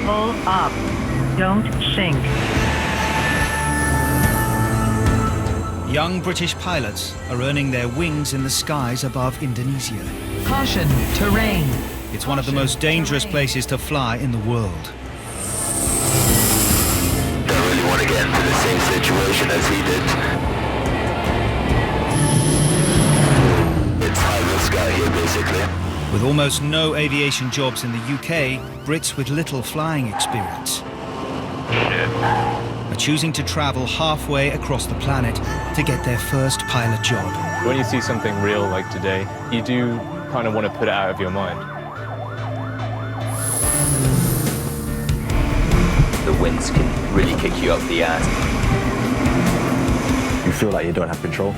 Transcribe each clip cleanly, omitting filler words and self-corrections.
Pull up. Don't sink. Young British pilots are earning their wings in the skies above Indonesia. Caution, terrain. It's one of the most dangerous places to fly in the world. Don't really want to get into the same situation as he did. It's high risk out here, basically. With almost no aviation jobs in the UK, Brits with little flying experience are choosing to travel halfway across the planet to get their first pilot job. When you see something real like today, you do kind of want to put it out of your mind. The winds can really kick you up the ass. You feel like you don't have control.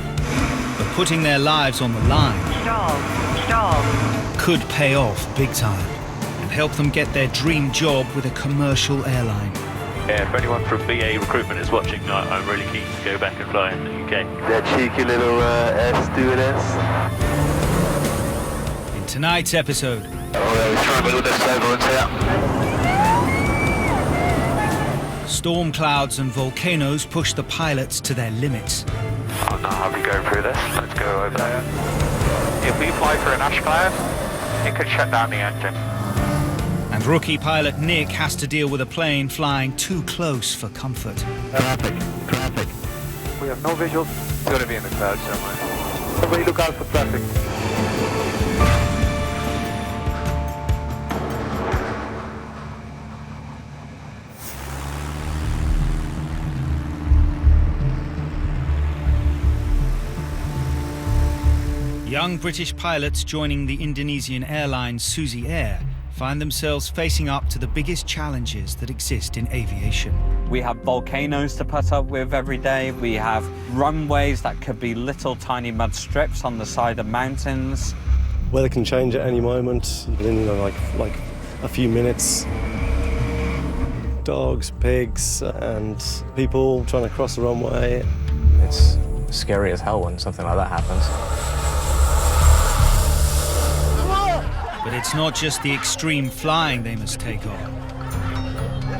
But putting their lives on the line Stall. could pay off big time and help them get their dream job with a commercial airline. Yeah, if anyone from BA Recruitment is watching, I'm really keen to go back and fly in the UK. That cheeky little air stewardess. In tonight's episode, We're trying to build this turbulence here. storm clouds and volcanoes push the pilots to their limits. I'm not happy going through this. Let's go over there. If we fly through an ash cloud, it could shut down the engine. And rookie pilot Nick has to deal with a plane flying too close for comfort. Traffic. We have no visuals. It's going to be in the clouds somewhere. Everybody look out for traffic. Young British pilots joining the Indonesian airline Suzy Air find themselves facing up to the biggest challenges that exist in aviation. We have volcanoes to put up with every day. We have runways that could be little tiny mud strips on the side of mountains. Weather can change at any moment, within like a few minutes. Dogs, pigs, and people trying to cross the runway. It's scary as hell when something like that happens. But it's not just the extreme flying they must take on.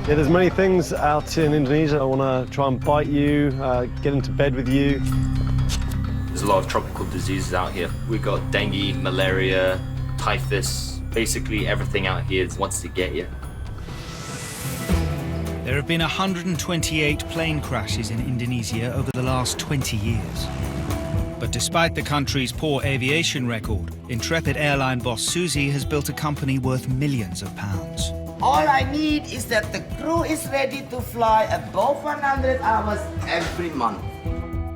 Yeah, there's many things out in Indonesia. I want to try and bite you, get into bed with you. There's a lot of tropical diseases out here. We've got dengue, malaria, typhus. Basically everything out here wants to get you. There have been 128 plane crashes in Indonesia over the last 20 years. But despite the country's poor aviation record, intrepid airline boss Suzy has built a company worth millions of pounds. All I need is that the crew is ready to fly above 100 hours every month.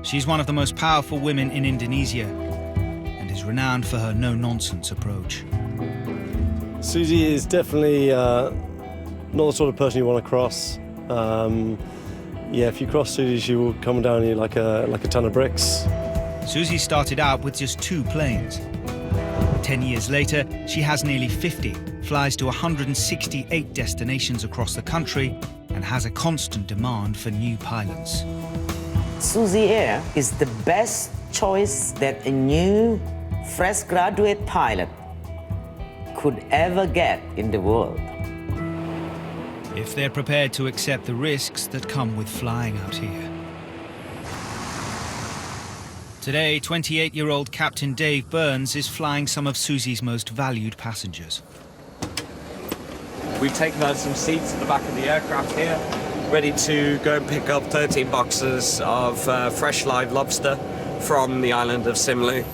She's one of the most powerful women in Indonesia and is renowned for her no-nonsense approach. Suzy is definitely not the sort of person you want to cross. Yeah, if you cross Suzy, she will come down on you like a ton of bricks. Suzy started out with just 2 planes. 10 years later, she has nearly 50, flies to 168 destinations across the country, and has a constant demand for new pilots. Suzy Air is the best choice that a new, fresh graduate pilot could ever get in the world. If they're prepared to accept the risks that come with flying out here. Today, 28-year-old Captain Dave Burns is flying some of Suzy's most valued passengers. We've taken out some seats at the back of the aircraft here, ready to go and pick up 13 boxes of fresh live lobster from the island of Simlu.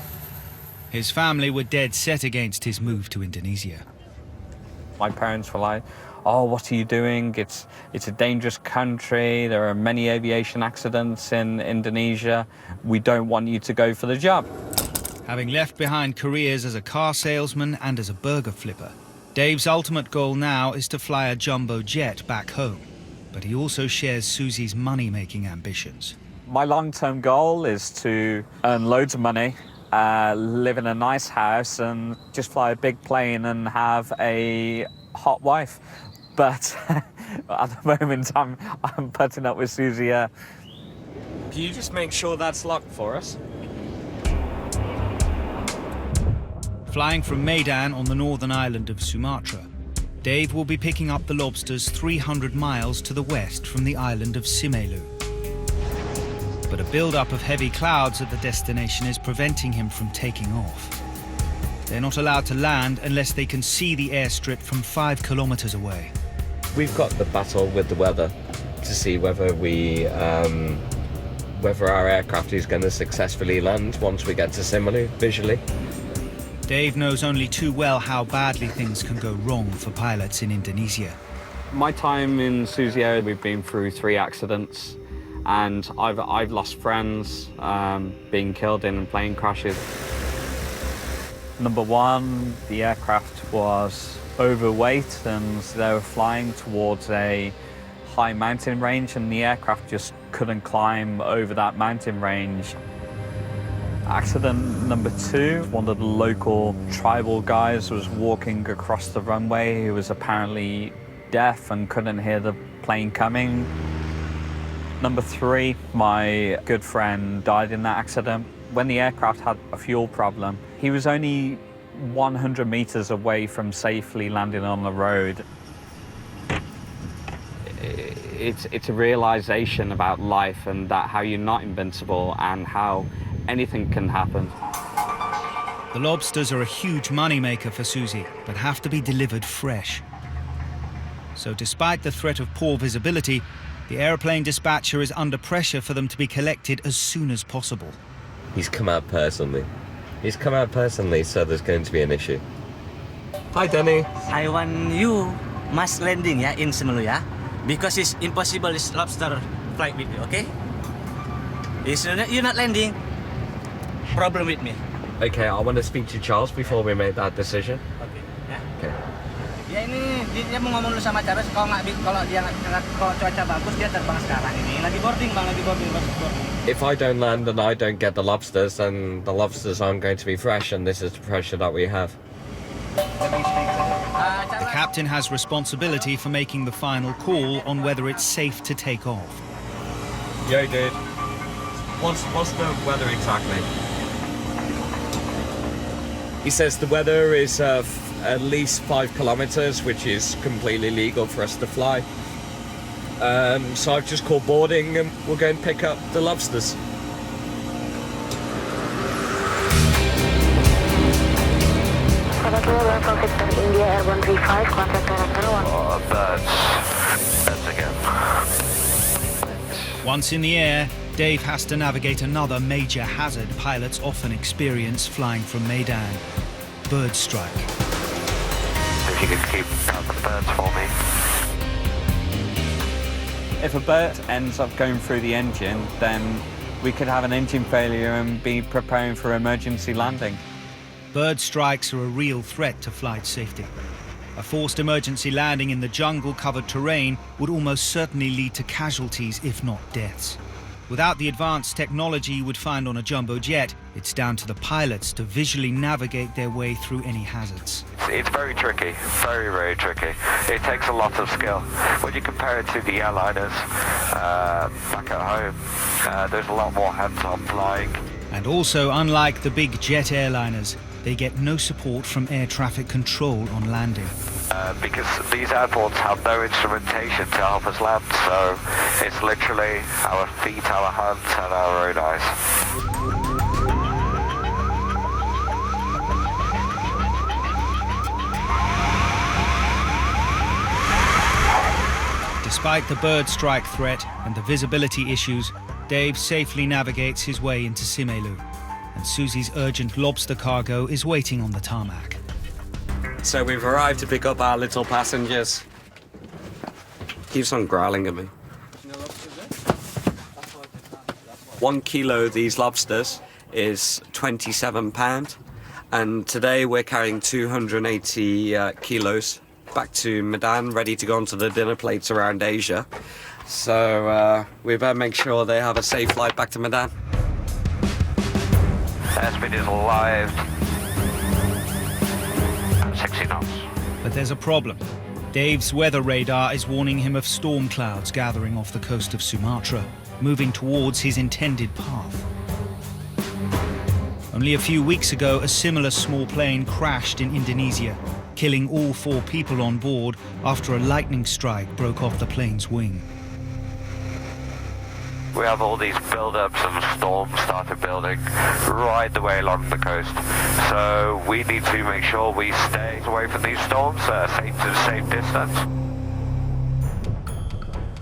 His family were dead set against his move to Indonesia. My parents were like, oh, what are you doing? It's a dangerous country. There are many aviation accidents in Indonesia. We don't want you to go for the job. Having left behind careers as a car salesman and as a burger flipper, Dave's ultimate goal now is to fly a jumbo jet back home. But he also shares Suzy's money-making ambitions. My long-term goal is to earn loads of money, live in a nice house and just fly a big plane and have a hot wife. But at the moment, I'm putting up with Suzy. Can you just make sure that's locked for us? Flying from Medan on the northern island of Sumatra, Dave will be picking up the lobsters 300 miles to the west from the island of Simelu. But a build-up of heavy clouds at the destination is preventing him from taking off. They're not allowed to land unless they can see the airstrip from 5 kilometers away. We've got the battle with the weather to see whether our aircraft is going to successfully land once we get to Simelu visually. Dave knows only too well how badly things can go wrong for pilots in Indonesia. My time in Susio, we've been through 3 accidents, and I've lost friends being killed in plane crashes. Number one, the aircraft was overweight and they were flying towards a high mountain range, and the aircraft just couldn't climb over that mountain range. Accident number 2, one of the local tribal guys was walking across the runway. He was apparently deaf and couldn't hear the plane coming. Number 3, my good friend died in that accident. When the aircraft had a fuel problem, he was only 100 meters away from safely landing on the road. It's a realization about life and that how you're not invincible and how anything can happen. The lobsters are a huge moneymaker for Suzy, but have to be delivered fresh. So despite the threat of poor visibility, the airplane dispatcher is under pressure for them to be collected as soon as possible. He's come out personally. So there's going to be an issue. Hi, Danny. I want you must landing in Simelu, because it's impossible this lobster flight with you, okay? If you're not landing, problem with me. Okay, I want to speak to Charles before we make that decision. Okay, ya. Okay. Ya ini dia mau ngomong dulu sama Charles, kalau cuaca bagus dia terbang sekarang ini. Lagi boarding bang, lagi boarding. If I don't land and I don't get the lobsters, then the lobsters aren't going to be fresh, and this is the pressure that we have. The captain has responsibility for making the final call on whether it's safe to take off. Yo, dude. What's the weather exactly? He says the weather is at least 5 kilometers, which is completely legal for us to fly. So I've just called boarding and we'll go and pick up the lobsters. India Air 135, contact That's again. Once in the air, Dave has to navigate another major hazard pilots often experience flying from Medan: bird strike. If you could keep out the birds for me. If a bird ends up going through the engine, then we could have an engine failure and be preparing for emergency landing. Bird strikes are a real threat to flight safety. A forced emergency landing in the jungle-covered terrain would almost certainly lead to casualties, if not deaths. Without the advanced technology you would find on a jumbo jet, it's down to the pilots to visually navigate their way through any hazards. It's very tricky, very, very tricky. It takes a lot of skill. When you compare it to the airliners back at home, there's a lot more hands-on flying. And also, unlike the big jet airliners, they get no support from air traffic control on landing. Because these airports have no instrumentation to help us land, so it's literally our feet, our hands, and our own eyes. Despite the bird strike threat and the visibility issues, Dave safely navigates his way into Simelu, and Suzy's urgent lobster cargo is waiting on the tarmac. So we've arrived to pick up our little passengers. Keeps on growling at me. 1 kilo of these lobsters is £27, and today we're carrying 280 kilos back to Medan, ready to go onto the dinner plates around Asia. So we better make sure they have a safe flight back to Medan. Airspeed is live. 60 knots. But there's a problem. Dave's weather radar is warning him of storm clouds gathering off the coast of Sumatra, moving towards his intended path. Only a few weeks ago, a similar small plane crashed in Indonesia, killing all 4 people on board after a lightning strike broke off the plane's wing. We have all these build-ups and storms started building right the way along the coast. So we need to make sure we stay away from these storms at a safe distance.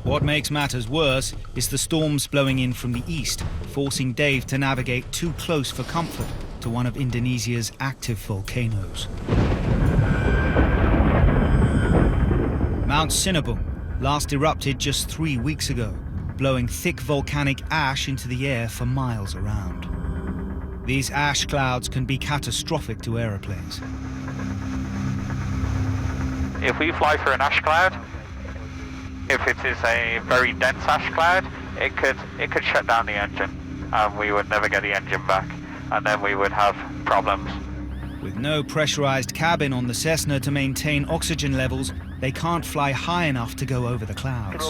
What makes matters worse is the storms blowing in from the east, forcing Dave to navigate too close for comfort to one of Indonesia's active volcanoes. Mount Sinabung last erupted just 3 weeks ago, blowing thick volcanic ash into the air for miles around. These ash clouds can be catastrophic to aeroplanes. If we fly through an ash cloud, if it is a very dense ash cloud, it could shut down the engine, and we would never get the engine back, and then we would have problems. With no pressurized cabin on the Cessna to maintain oxygen levels, they can't fly high enough to go over the clouds.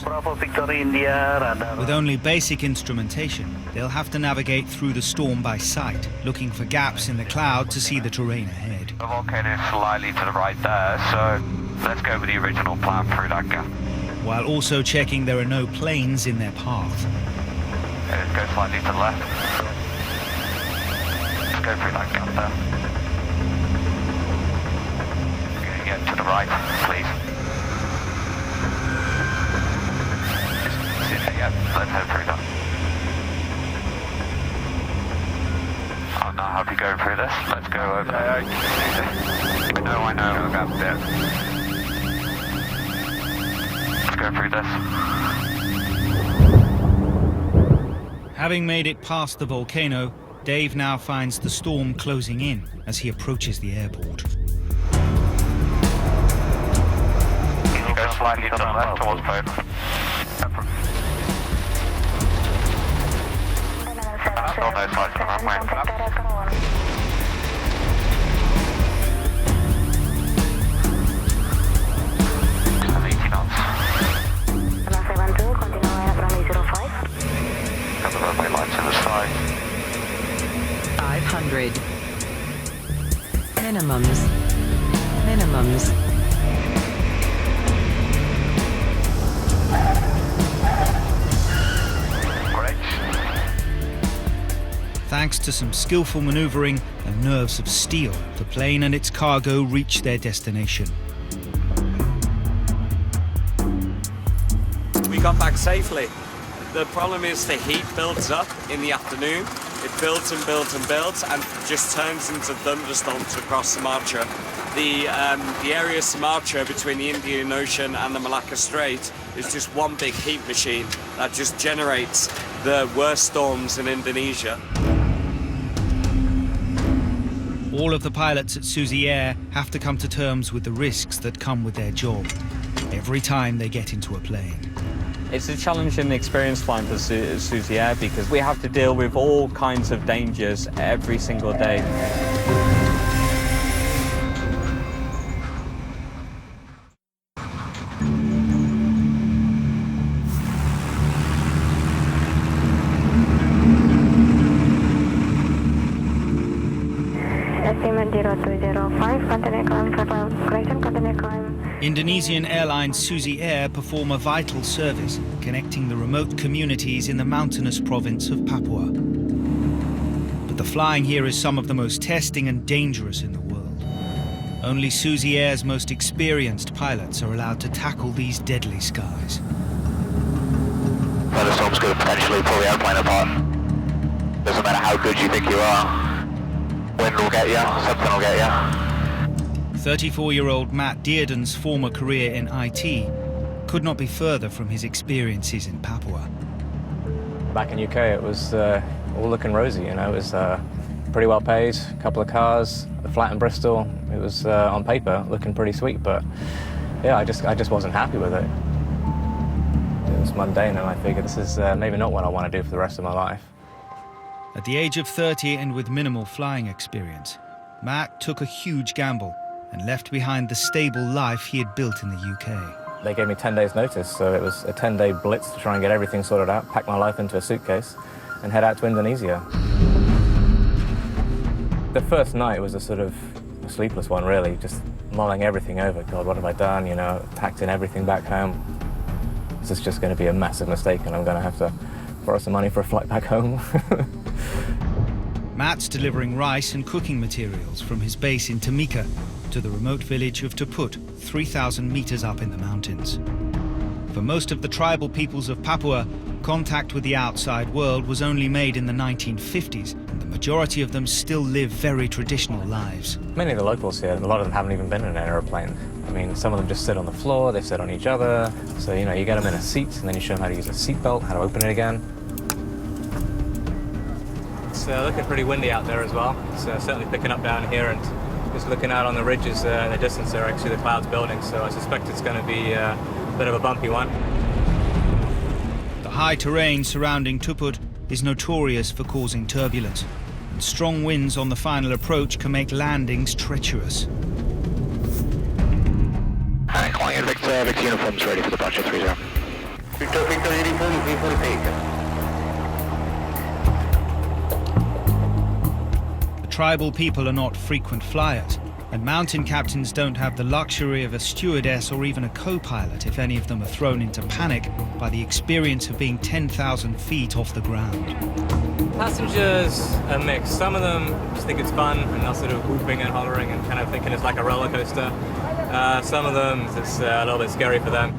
With only basic instrumentation, they'll have to navigate through the storm by sight, looking for gaps in the cloud to see the terrain ahead. The volcano is slightly to the right there, so let's go with the original plan through that gap. While also checking there are no planes in their path. Let's go slightly to the left. Let's go through that gap there. Get to the right, please. Yeah, let's head through that. I'm not happy going through this. Let's go over there. I know. I'll go up there. Let's go through this. Having made it past the volcano, Dave now finds the storm closing in as he approaches the airport. Go slightly to the left towards Poland. Still no sight to the runway. 80 knots. Got the runway lights in the sky. 500. Minimums. Thanks to some skillful maneuvering and nerves of steel, the plane and its cargo reach their destination. We got back safely. The problem is the heat builds up in the afternoon. It builds and builds and builds and just turns into thunderstorms across Sumatra. The area Sumatra between the Indian Ocean and the Malacca Strait is just one big heat machine that just generates the worst storms in Indonesia. All of the pilots at Suzy Air have to come to terms with the risks that come with their job every time they get into a plane. It's a challenging experience flying for Suzy Air because we have to deal with all kinds of dangers every single day. Indonesian airline Suzy Air perform a vital service connecting the remote communities in the mountainous province of Papua. But the flying here is some of the most testing and dangerous in the world. Only Suzy Air's most experienced pilots are allowed to tackle these deadly skies. Thunderstorm's going to potentially pull the airplane apart. Doesn't matter how good you think you are. Wind will get you, something will get you. 34-year-old Matt Dearden's former career in IT could not be further from his experiences in Papua. Back in UK, it was all looking rosy, you know. It was pretty well paid, a couple of cars, a flat in Bristol. It was on paper looking pretty sweet, but yeah, I just wasn't happy with it. It was mundane, and I figured this is maybe not what I want to do for the rest of my life. At the age of 30 and with minimal flying experience, Matt took a huge gamble and left behind the stable life he had built in the UK. They gave me 10 days notice, so it was a 10-day blitz to try and get everything sorted out, pack my life into a suitcase and head out to Indonesia. The first night was a sort of a sleepless one, really, just mulling everything over. God, what have I done? You know, packed in everything back home. This is just going to be a massive mistake, and I'm going to have to borrow some money for a flight back home. Matt's delivering rice and cooking materials from his base in Timika to the remote village of Tuput, 3,000 meters up in the mountains. For most of the tribal peoples of Papua, contact with the outside world was only made in the 1950s, and the majority of them still live very traditional lives. Many of the locals here, a lot of them haven't even been in an aeroplane. I mean, some of them just sit on the floor, they sit on each other. So, you know, you get them in a seat, and then you show them how to use a seatbelt, how to open it again. It's looking pretty windy out there as well. It's certainly picking up down here, and just looking out on the ridges in the distance there, actually the clouds building, so I suspect it's going to be a bit of a bumpy one. The high terrain surrounding Tuput is notorious for causing turbulence, and strong winds on the final approach can make landings treacherous. Calling in Victor uniforms ready for departure 30. Victor uniform, V4 taken. Tribal people are not frequent flyers, and mountain captains don't have the luxury of a stewardess or even a co-pilot if any of them are thrown into panic by the experience of being 10,000 feet off the ground. Passengers are mixed. Some of them just think it's fun and they're sort of whooping and hollering and kind of thinking it's like a roller coaster. Some of them, it's a little bit scary for them.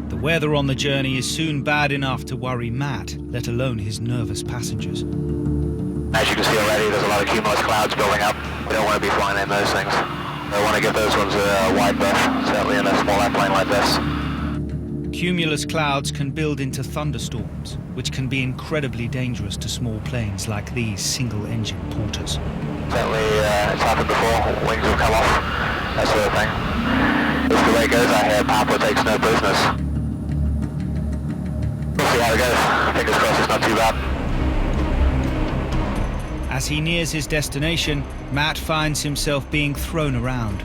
The weather on the journey is soon bad enough to worry Matt, let alone his nervous passengers. As you can see already, there's a lot of cumulus clouds building up. We don't want to be flying in those things. I want to give those ones a wide berth, certainly in a small airplane like this. Cumulus clouds can build into thunderstorms, which can be incredibly dangerous to small planes like these single-engine porters. Certainly, it's happened before. Wings will come off, that sort of thing. It's the way it goes out here. Papua takes no prisoners. We'll see how it goes. Fingers crossed it's not too bad. As he nears his destination, Matt finds himself being thrown around.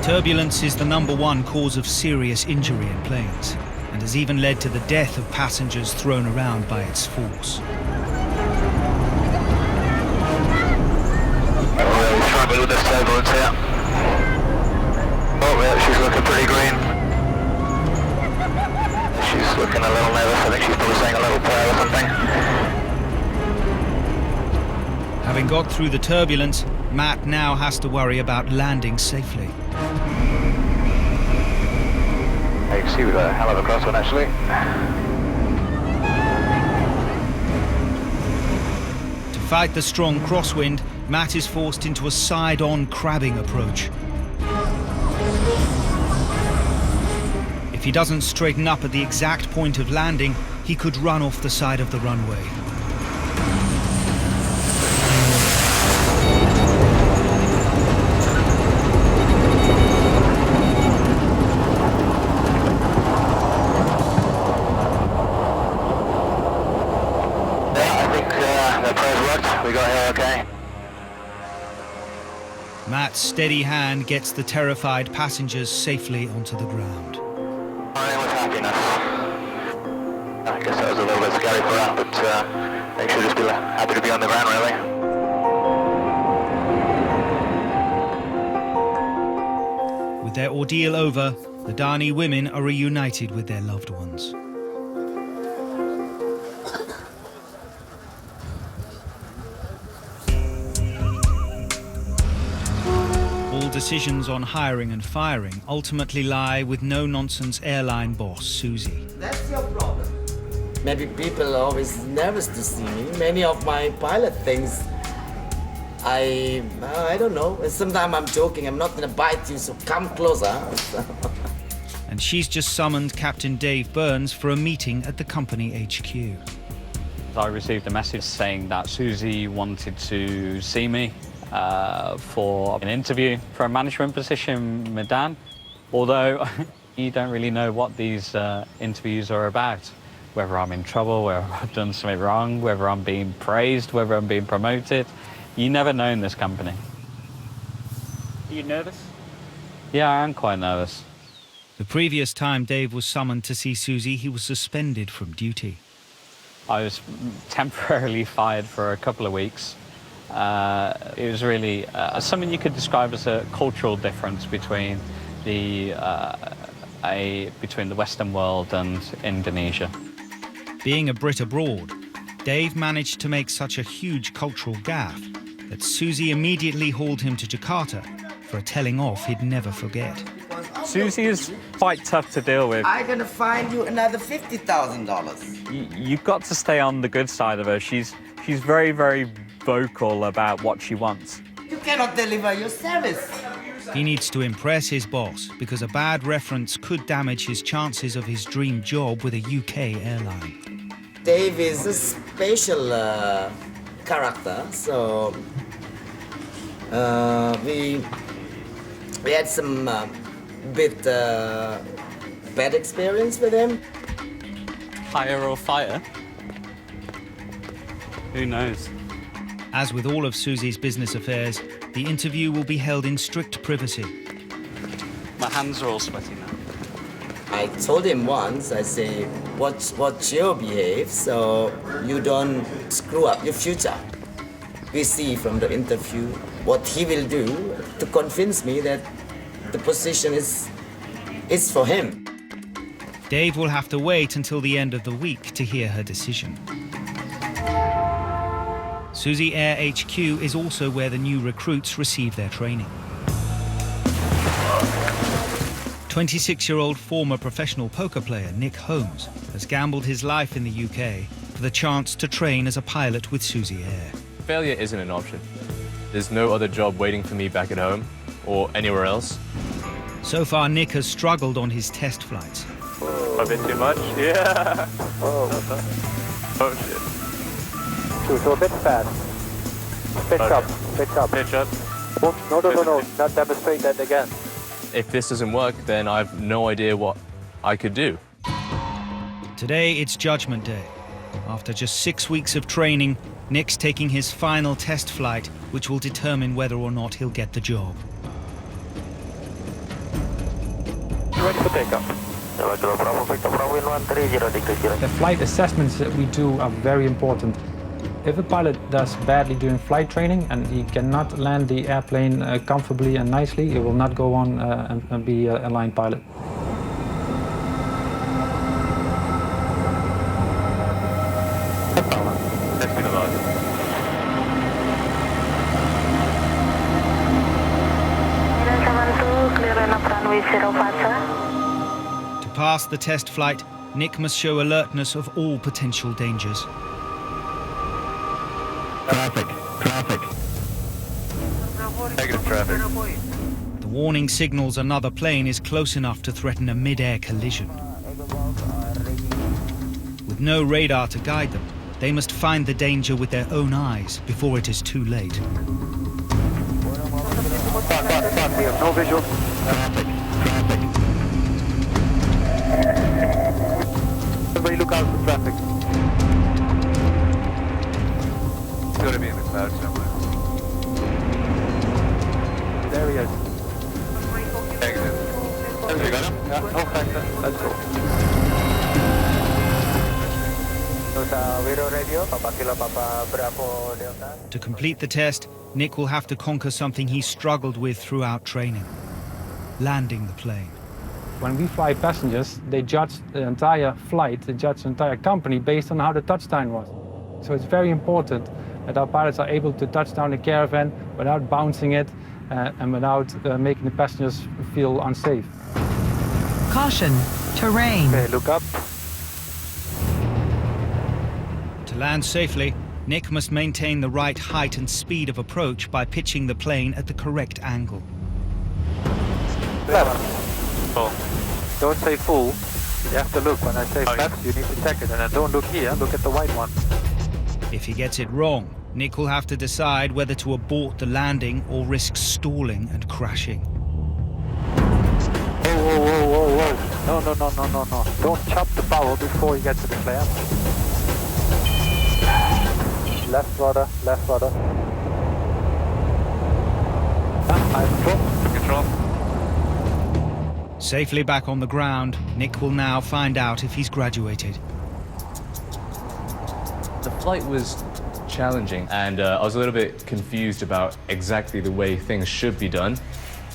Turbulence is the #1 cause of serious injury in planes, and has even led to the death of passengers thrown around by its force. I'm really struggling with this turbulence here. Oh, yeah, she's looking pretty green. She's looking a little nervous. I think she's probably saying a little prayer or something. Having got through the turbulence, Matt now has to worry about landing safely. You can see we've got a hell of a crosswind actually. To fight the strong crosswind, Matt is forced into a side-on crabbing approach. If he doesn't straighten up at the exact point of landing, he could run off the side of the runway. Matt's steady hand gets the terrified passengers safely onto the ground. I guess that was a little bit scary for her, but they should just be happy to be on the ground, really. With their ordeal over, the Dani women are reunited with their loved ones. All decisions on hiring and firing ultimately lie with no-nonsense airline boss Susie. That's your problem. Maybe people are always nervous to see me. Many of my pilot things, I don't know. Sometimes I'm joking. I'm not going to bite you, so come closer. And she's just summoned Captain Dave Burns for a meeting at the company HQ. I received a message saying that Susie wanted to see me for an interview for a management position in Medan. Although you don't really know what these interviews are about. Whether I'm in trouble, whether I've done something wrong, whether I'm being praised, whether I'm being promoted. You never know in this company. Are you nervous? Yeah, I am quite nervous. The previous time Dave was summoned to see Susie, he was suspended from duty. I was temporarily fired for a couple of weeks. It was really something you could describe as a cultural difference between the Western world and Indonesia. Being a Brit abroad, Dave managed to make such a huge cultural gaffe that Susie immediately hauled him to Jakarta for a telling off he'd never forget. Susie is quite tough to deal with. I'm gonna find you another $50,000. You've got to stay on the good side of her. She's very, very vocal about what she wants. You cannot deliver your service. He needs to impress his boss because a bad reference could damage his chances of his dream job with a UK airline. Dave is a special character, so we had some bit bad experience with him. Hire or fire? Who knows? As with all of Susie's business affairs, the interview will be held in strict privacy. My hands are all sweaty now. I told him once, I say, watch your behave so you don't screw up your future. We see from the interview what he will do to convince me that the position is for him. Dave will have to wait until the end of the week to hear her decision. Susie Air HQ is also where the new recruits receive their training. 26-year-old former professional poker player Nick Holmes has gambled his life in the UK for the chance to train as a pilot with Susie Air. Failure isn't an option. There's no other job waiting for me back at home or anywhere else. So far, Nick has struggled on his test flights. A bit too much? Yeah. Oh shit. So a bit fast. Pitch up. Pitch up. No. Not demonstrate that again. If this doesn't work, then I have no idea what I could do. Today, it's Judgment Day. After just 6 weeks of training, Nick's taking his final test flight, which will determine whether or not he'll get the job. Ready for takeoff. The flight assessments that we do are very important. If a pilot does badly during flight training and he cannot land the airplane comfortably and nicely, he will not go on and be a line pilot. To pass the test flight, Nick must show alertness of all potential dangers. Traffic. Negative traffic. The warning signals another plane is close enough to threaten a mid-air collision. With no radar to guide them, they must find the danger with their own eyes before it is too late. We have no visual. Traffic. Everybody look out for traffic. It's got to be in the clouds somewhere. There he is. Exit. Have you got him? Yeah, no factor. Let's go. To complete the test, Nick will have to conquer something he struggled with throughout training: landing the plane. When we fly passengers, they judge the entire flight, they judge the entire company based on how the touchdown was. So it's very important that our pilots are able to touch down the Caravan without bouncing it and without making the passengers feel unsafe. Caution, terrain. Okay, look up. To land safely, Nick must maintain the right height and speed of approach by pitching the plane at the correct angle. Left. Don't say full. You have to look. When I say flaps, you need to check it. And then don't look here, look at the white one. If he gets it wrong, Nick will have to decide whether to abort the landing or risk stalling and crashing. Whoa. No. Don't chop the power before you get to the flare. Left rudder. Control. Safely back on the ground, Nick will now find out if he's graduated. The flight was challenging, and I was a little bit confused about exactly the way things should be done.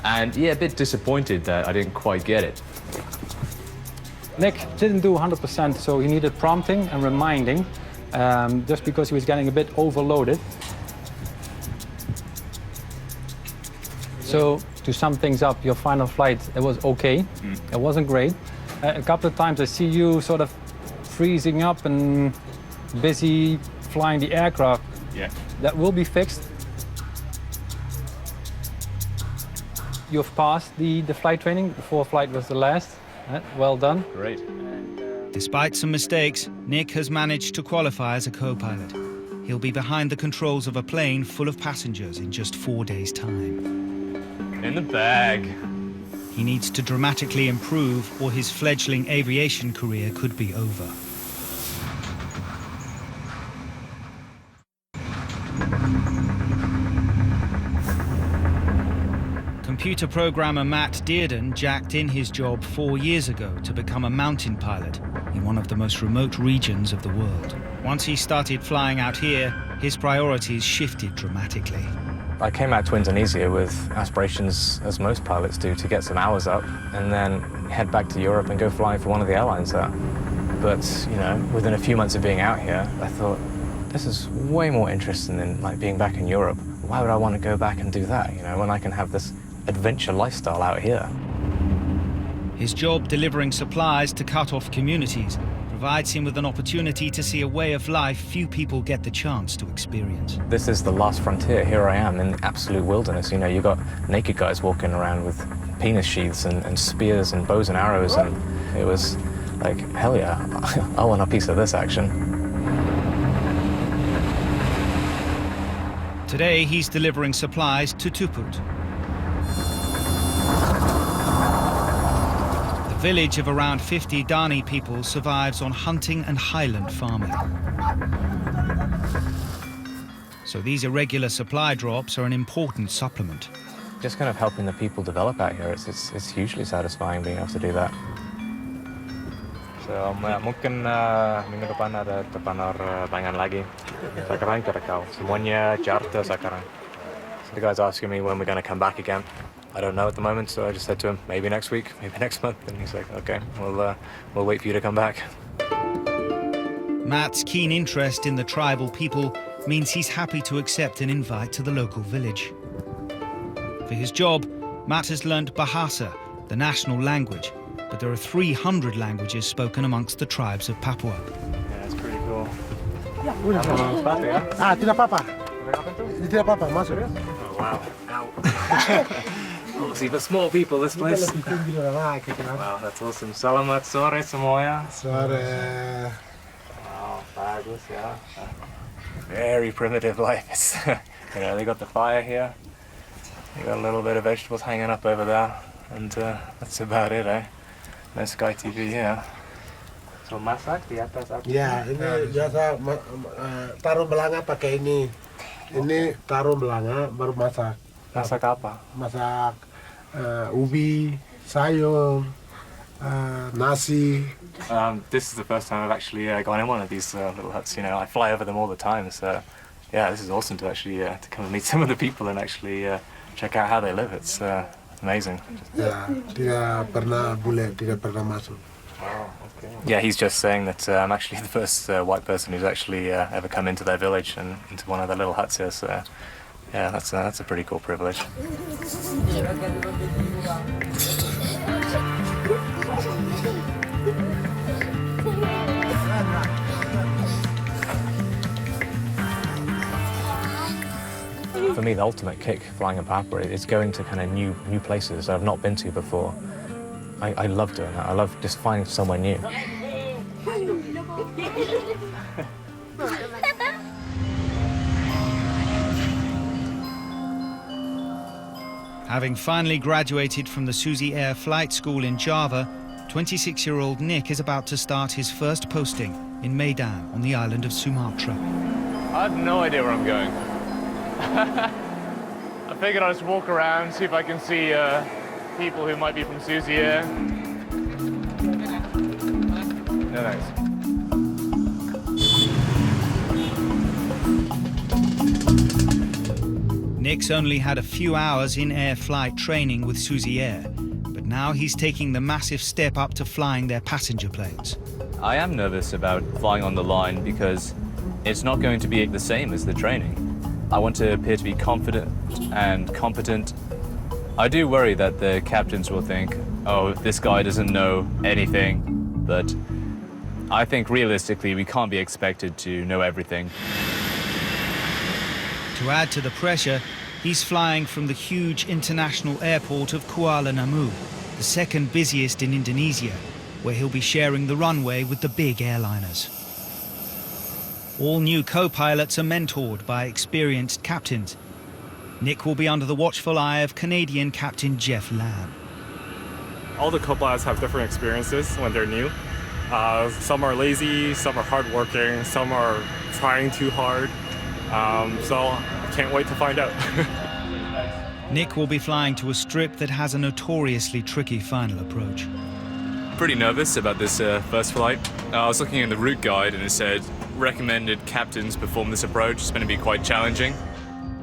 And yeah, a bit disappointed that I didn't quite get it. Nick didn't do 100%, so he needed prompting and reminding, just because he was getting a bit overloaded. So, to sum things up, your final flight, it was okay. It wasn't great. A couple of times I see you sort of freezing up and busy flying the aircraft. Yeah. That will be fixed. You've passed the flight training. The 4th flight was the last. Well done. Great. Despite some mistakes, Nick has managed to qualify as a co-pilot. He'll be behind the controls of a plane full of passengers in just 4 days' time. In the bag. He needs to dramatically improve, or his fledgling aviation career could be over. Computer programmer Matt Dearden jacked in his job 4 years ago to become a mountain pilot in one of the most remote regions of the world. Once he started flying out here, his priorities shifted dramatically. I came out to Indonesia with aspirations, as most pilots do, to get some hours up and then head back to Europe and go flying for one of the airlines there. But, you know, within a few months of being out here, I thought, this is way more interesting than like being back in Europe. Why would I want to go back and do that, you know, when I can have this adventure lifestyle out here? His job delivering supplies to cut-off communities provides him with an opportunity to see a way of life few people get the chance to experience. This is the last frontier. Here I am in the absolute wilderness. You know, you've got naked guys walking around with penis sheaths and spears and bows and arrows, and it was like, hell yeah, I want a piece of this action. Today, he's delivering supplies to Tuput. The village of around 50 Dani people survives on hunting and highland farming. So these irregular supply drops are an important supplement. Just kind of helping the people develop out here, it's hugely satisfying being able to do that. So mungkin minggu depan ada terpanor tangan lagi. Sekarang terkau. Semuanya Jakarta sekarang. So the guy's asking me when we're going to come back again. I don't know at the moment, so I just said to him, maybe next week, maybe next month. And he's like, okay, we'll wait for you to come back. Matt's keen interest in the tribal people means he's happy to accept an invite to the local village. For his job, Matt has learnt Bahasa, the national language, but there are 300 languages spoken amongst the tribes of Papua. Yeah, that's pretty cool. Tidak apa-apa. Tidak apa-apa, masuk. Oh, wow. Obviously for small people, this place. Wow, that's awesome. Selamat sore semuanya. Sore. Wow, bagus ya. Very primitive life. It's, you know, they got the fire here. They got a little bit of vegetables hanging up over there, and that's about it, eh? No Sky TV here. So masak di atas apa? Ya, ini biasa taruh belanga pakai ini. Ini taruh belanga baru masak. Masak apa? Masak ubi, sayur, nasi. This is the first time I've actually gone in one of these little huts. You know, I fly over them all the time, so yeah, this is awesome to actually to come and meet some of the people and actually check out how they live. It's amazing. Ya, tidak pernah bule, tidak pernah masuk. Wow, okay. Yeah, he's just saying that I'm actually the first white person who's actually ever come into their village and into one of their little huts here. So yeah, that's a pretty cool privilege. For me, the ultimate kick flying in Papua is going to kind of new places I've not been to before. I love doing that. I love just finding somewhere new. Having finally graduated from the Suzy Air Flight School in Java, 26-year-old Nick is about to start his first posting in Medan on the island of Sumatra. I have no idea where I'm going. I figured I'll just walk around, see if I can see people who might be from Suzy here. No thanks. Nick's only had a few hours in-air flight training with Suzy Air, but now he's taking the massive step up to flying their passenger planes. I am nervous about flying on the line because it's not going to be the same as the training. I want to appear to be confident and competent. I do worry that the captains will think, oh, this guy doesn't know anything, but I think realistically we can't be expected to know everything. To add to the pressure, he's flying from the huge international airport of Kuala Namu, the second busiest in Indonesia, where he'll be sharing the runway with the big airliners. All new co-pilots are mentored by experienced captains. Nick will be under the watchful eye of Canadian Captain Jeff Lamb. All the co-pilots have different experiences when they're new. Some are lazy, some are hardworking, some are trying too hard. So I can't wait to find out. Nick will be flying to a strip that has a notoriously tricky final approach. Pretty nervous about this first flight. I was looking in the route guide and it said recommended captains perform this approach. It's going to be quite challenging.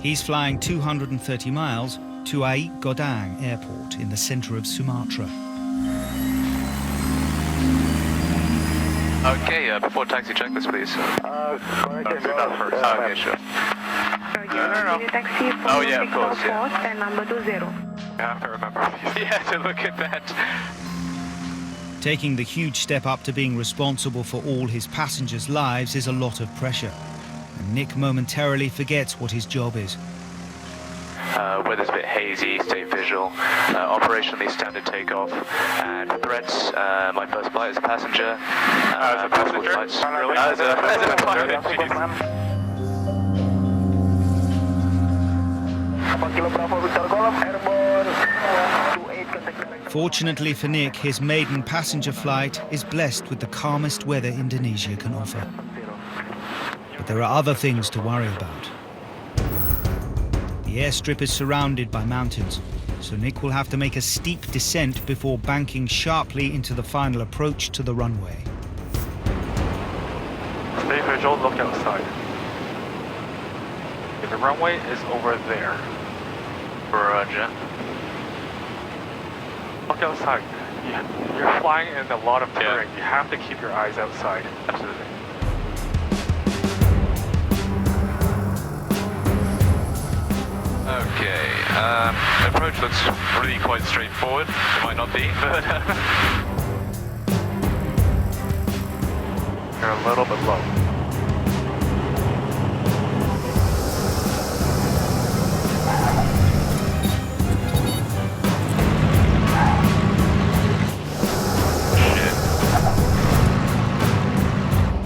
He's flying 230 miles to Aik Godang Airport in the center of Sumatra. Okay, before taxi checklist, please. Do that first. Okay, sure. Oh yeah, of course, yeah. And number 20. I have to remember. Yeah, to look at that. Taking the huge step up to being responsible for all his passengers' lives is a lot of pressure. And Nick momentarily forgets what his job is. Weather's a bit hazy, stay visual. Operationally standard takeoff. And threats, my first flight as a passenger. As a passenger? Really? As a pilot. Fortunately for Nick, his maiden passenger flight is blessed with the calmest weather Indonesia can offer. But there are other things to worry about. The airstrip is surrounded by mountains, so Nick will have to make a steep descent before banking sharply into the final approach to the runway. Stay visual, look outside. The runway is over there. Roger. Look outside. You're flying in a lot of terrain. You have to keep your eyes outside. Absolutely. Okay, approach looks really quite straightforward. It might not be, but... You're a little bit low.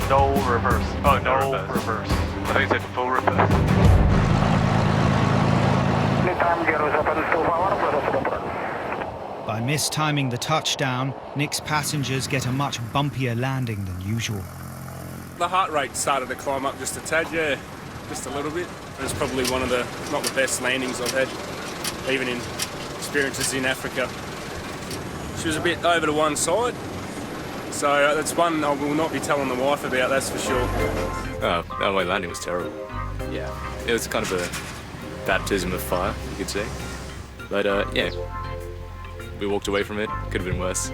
No reverse. Oh, no reverse. I think it said full reverse. By mistiming the touchdown, Nick's passengers get a much bumpier landing than usual. The heart rate started to climb up just a tad, yeah, just a little bit. It was probably one of the, not the best landings I've had, even in experiences in Africa. She was a bit over to one side, so that's one I will not be telling the wife about, that's for sure. Oh, my landing was terrible. Yeah, it was kind of a baptism of fire, you could say. But yeah, we walked away from it, could have been worse.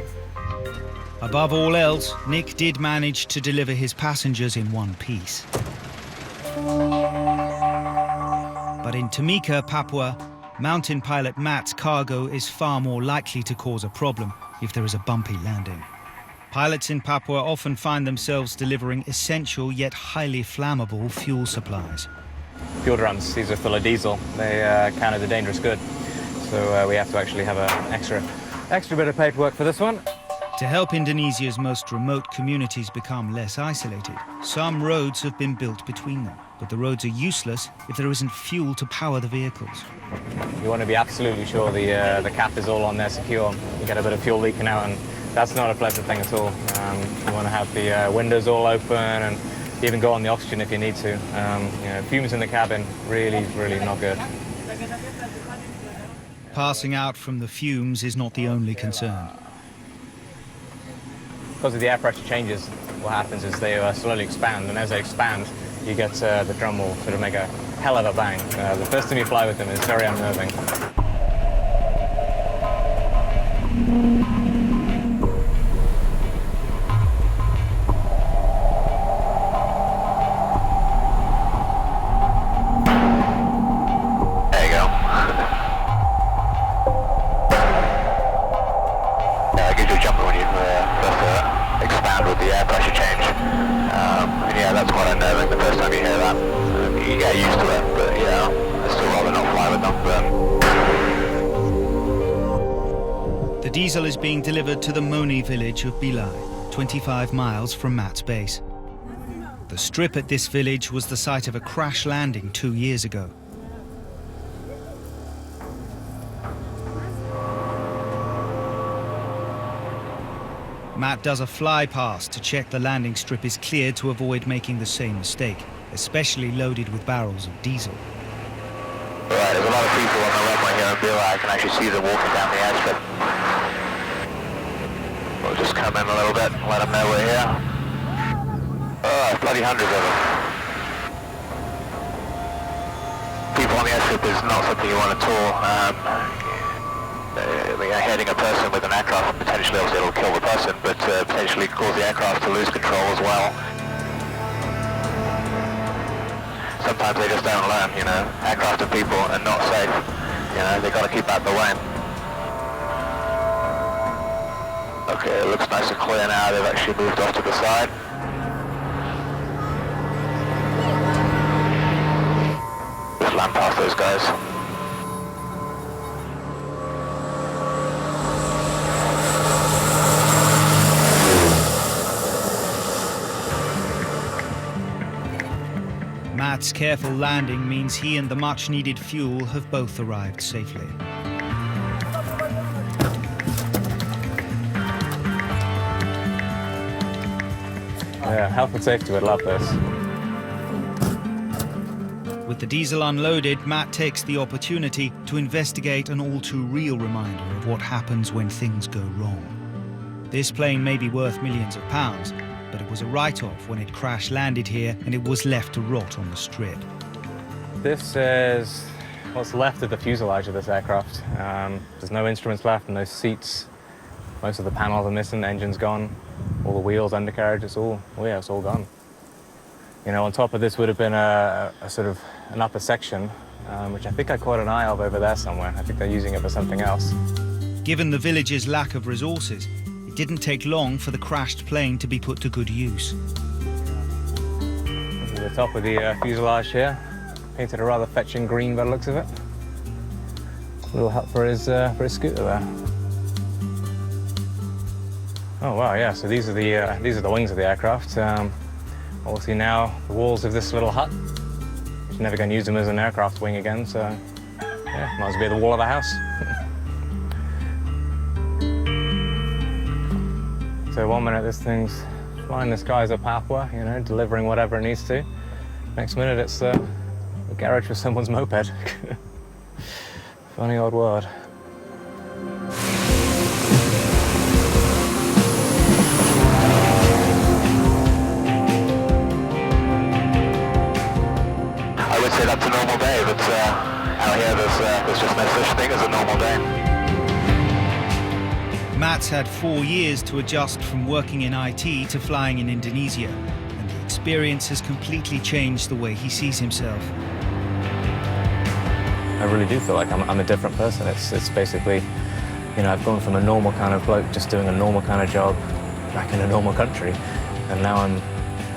Above all else, Nick did manage to deliver his passengers in one piece. But in Timika, Papua, mountain pilot Matt's cargo is far more likely to cause a problem if there is a bumpy landing. Pilots in Papua often find themselves delivering essential yet highly flammable fuel supplies. Fuel drums, these are full of diesel. They count as a dangerous good. So we have to actually have an extra bit of paperwork for this one. To help Indonesia's most remote communities become less isolated, some roads have been built between them. But the roads are useless if there isn't fuel to power the vehicles. You want to be absolutely sure the cap is all on there secure. You get a bit of fuel leaking out, and that's not a pleasant thing at all. You want to have the windows all open and even go on the oxygen if you need to. Fumes in the cabin, really, really not good. passing out from the fumes is not the only concern. Because of the air pressure changes, what happens is they slowly expand, and as they expand, you get the drum will sort of make a hell of a bang. The first time you fly with them is very unnerving. The diesel is being delivered to the Moni village of Bilai, 25 miles from Matt's base. The strip at this village was the site of a crash landing 2 years ago. Matt does a fly past to check the landing strip is cleared to avoid making the same mistake, especially loaded with barrels of diesel. Right, there's a lot of people on the runway here in Bilai. I can actually see them walking down the airstrip. We'll just come in a little bit and let them know we're here. Oh, bloody hundreds of them. People on the airstrip is not something you want at all. Heading a person with an aircraft, potentially obviously it'll kill the person, but potentially cause the aircraft to lose control as well. Sometimes they just don't learn, you know. Aircraft and people are not safe. You know, they've got to keep out the way. Okay, it looks nice and clear now. They've actually moved off to the side. Just land past those guys. Matt's careful landing means he and the much-needed fuel have both arrived safely. Yeah, health and safety would love this. With the diesel unloaded, Matt takes the opportunity to investigate an all-too-real reminder of what happens when things go wrong. This plane may be worth millions of pounds, but it was a write-off when it crash-landed here and it was left to rot on the strip. This is what's left of the fuselage of this aircraft. There's no instruments left, no seats. Most of the panels are missing, the engine's gone. All the wheels, undercarriage, it's all gone. You know, on top of this would have been a sort of an upper section, which I think I caught an eye of over there somewhere. I think they're using it for something else. Given the village's lack of resources, it didn't take long for the crashed plane to be put to good use. This is the top of the fuselage here. Painted a rather fetching green by the looks of it. A little hut for his scooter there. Oh wow, yeah. So these are the wings of the aircraft. Obviously now the walls of this little hut. You're never going to use them as an aircraft wing again, so yeah, might as well be the wall of a house. So 1 minute this thing's flying the skies of Papua, you know, delivering whatever it needs to. Next minute it's a garage for someone's moped. Funny old world. I would say that's a normal day, but out here there's just no such thing as a normal day. Matt's had 4 years to adjust from working in IT to flying in Indonesia, and the experience has completely changed the way he sees himself. I really do feel like I'm a different person. It's basically, you know, I've gone from a normal kind of bloke just doing a normal kind of job back in a normal country, and now I'm,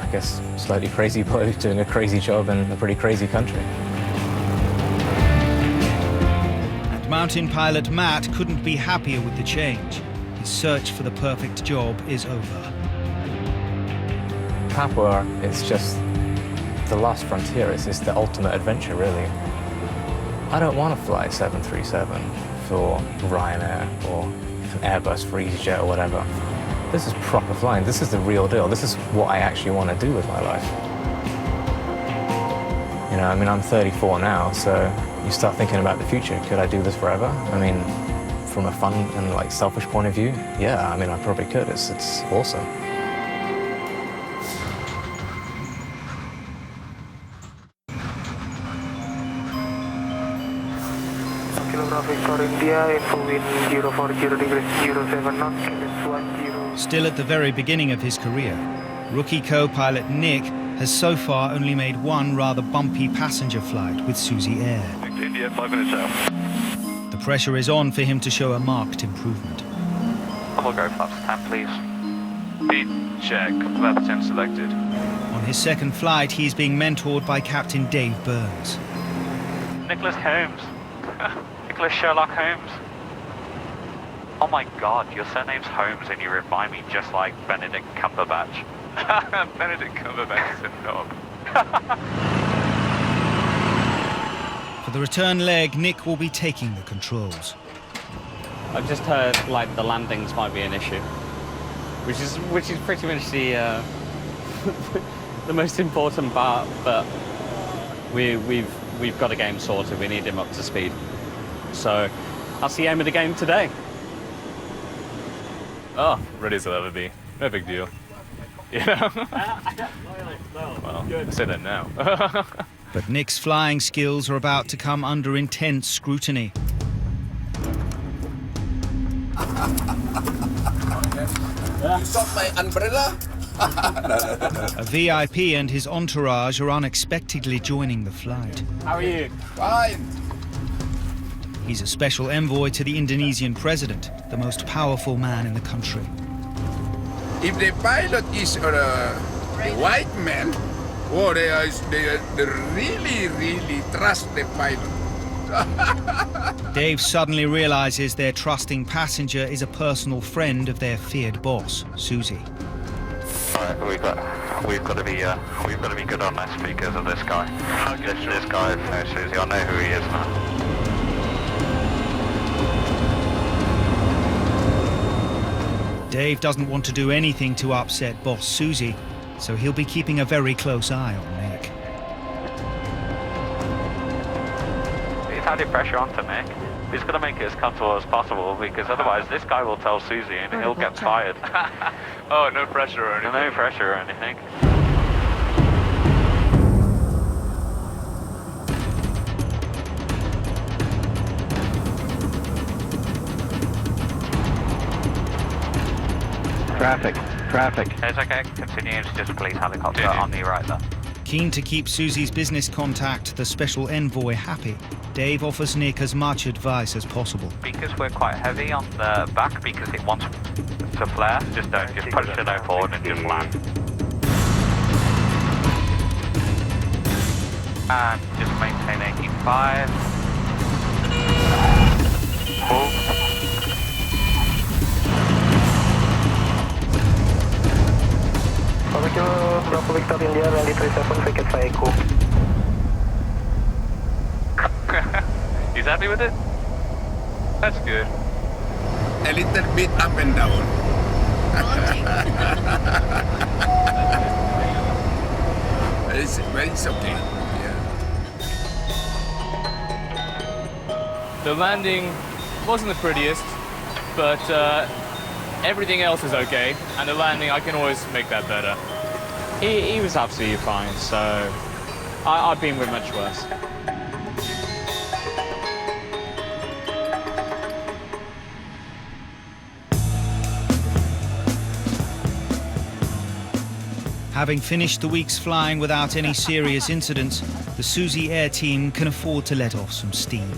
I guess, slightly crazy bloke doing a crazy job in a pretty crazy country. And mountain pilot Matt couldn't be happier with the change. His search for the perfect job is over. Papua, it's just the last frontier. It's the ultimate adventure, really. I don't want to fly 737 for Ryanair or an Airbus for EasyJet or whatever. This is proper flying. This is the real deal. This is what I actually want to do with my life. You know, I mean, I'm 34 now, so you start thinking about the future. Could I do this forever? I mean, from a fun and like selfish point of view, yeah, I mean, I probably could. It's awesome. Victor India, info wind 040 degrees 07 knots, 10. Still at the very beginning of his career, rookie co-pilot Nick has so far only made one rather bumpy passenger flight with Suzy Air. India, 5 minutes out. The pressure is on for him to show a marked improvement. We'll go flaps 10, please. Speed check, flaps 10 selected. On his second flight, he's being mentored by Captain Dave Burns. Nicholas Holmes. Nicholas Sherlock Holmes. Oh my god, your surname's Holmes and you remind me just like Benedict Cumberbatch. Benedict Cumberbatch is a knob. For the return leg, Nick will be taking the controls. I've just heard like the landings might be an issue, which is pretty much the the most important part. But we've got a game sorted. We need him up to speed. So that's the aim of the game today. Oh, ready as I'll ever be. No big deal. You know? Well, I say that now. But Nick's flying skills are about to come under intense scrutiny. You saw my umbrella? A VIP and his entourage are unexpectedly joining the flight. How are you? Fine. He's a special envoy to the Indonesian president, the most powerful man in the country. If the pilot is a white man, oh, they really trust the pilot. Dave suddenly realizes their trusting passenger is a personal friend of their feared boss, Suzy. All right, we've got to be good on our speakers of this guy. This guy, no, Suzy, I know who he is now. Dave doesn't want to do anything to upset boss Suzy, so he'll be keeping a very close eye on Nick. He's added pressure onto Nick. He's got to make it as comfortable as possible because otherwise this guy will tell Suzy and he'll get fired. Oh, no pressure or anything? No pressure or anything. Traffic. It's okay, continue to just police helicopter on the right there. Keen to keep Suzy's business contact, the special envoy, happy, Dave offers Nick as much advice as possible. Because we're quite heavy on the back because it wants to flare, just punch the nose forward and just land. And just maintain 85. Move. Bravo Victor India, Randy 37, ticket for Echo. He's happy with it? That's good. A little bit up and down. It's okay. Yeah. The landing wasn't the prettiest, but everything else is okay, and the landing, I can always make that better. He was absolutely fine, so I've been with much worse. Having finished the week's flying without any serious incidents, the Suzy Air team can afford to let off some steam.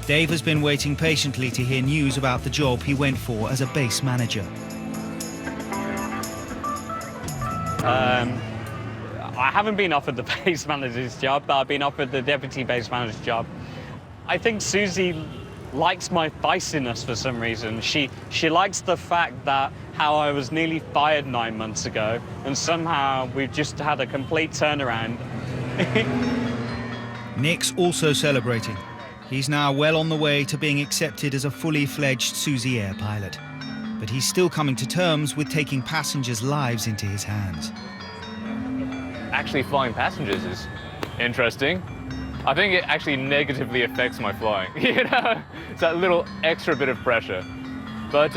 Dave has been waiting patiently to hear news about the job he went for as a base manager. I haven't been offered the base manager's job, but I've been offered the deputy base manager's job. I think Suzy likes my feistiness for some reason. She likes the fact that how I was nearly fired 9 months ago, and somehow we've just had a complete turnaround. Nick's also celebrating. He's now well on the way to being accepted as a fully fledged Suzy Air pilot. But he's still coming to terms with taking passengers' lives into his hands. actually flying passengers is interesting. I think it actually negatively affects my flying. You know, it's that little extra bit of pressure. But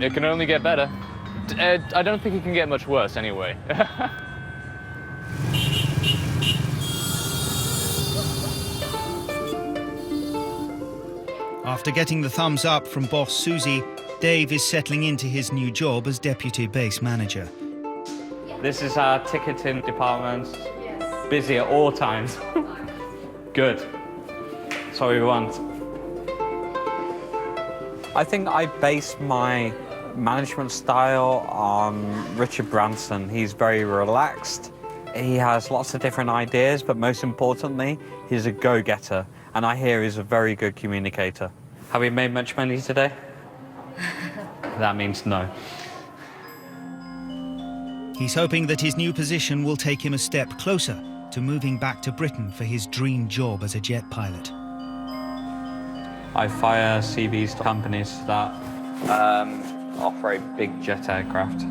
it can only get better. I don't think it can get much worse anyway. After getting the thumbs up from boss Susie, Dave is settling into his new job as deputy base manager. This is our ticketing department. Busy at all times. Good. That's what we want. I think I base my management style on Richard Branson. He's very relaxed. He has lots of different ideas, but most importantly, he's a go-getter. And I hear he's a very good communicator. Have we made much money today? That means no. He's hoping that his new position will take him a step closer to moving back to Britain for his dream job as a jet pilot. I fire CVs to companies that operate big jet aircraft.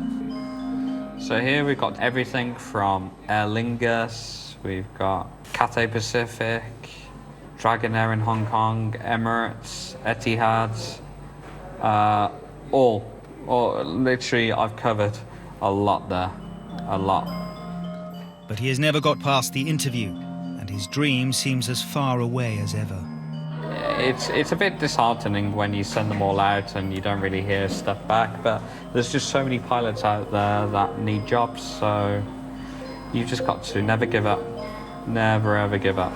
So here we've got everything from Aer Lingus, we've got Cathay Pacific, Dragonair in Hong Kong, Emirates, Etihad, all literally I've covered a lot there, a lot. But he has never got past the interview, and his dream seems as far away as ever. It's a bit disheartening when you send them all out and you don't really hear stuff back, but there's just so many pilots out there that need jobs, so you've just got to never give up. Never ever give up.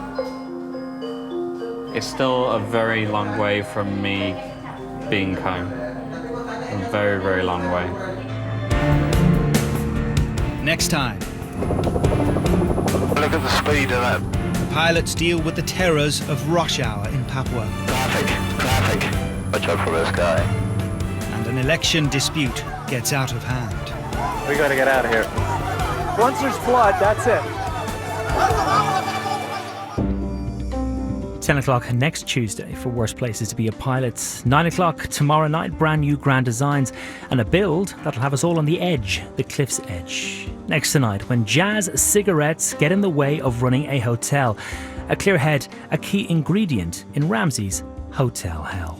It's still a very long way from me being home. A very, very long way. Next time. Look at the speed of that. Pilots deal with the terrors of rush hour in Papua. Traffic. Watch out for this guy. And an election dispute gets out of hand. We gotta get out of here. Once there's blood, that's it. 10 o'clock next Tuesday for Worst Places to Be a Pilot. 9 o'clock tomorrow night, brand new grand designs and a build that'll have us all on the edge, the cliff's edge. Next tonight, when jazz cigarettes get in the way of running a hotel. A clear head, a key ingredient in Ramsey's Hotel Hell.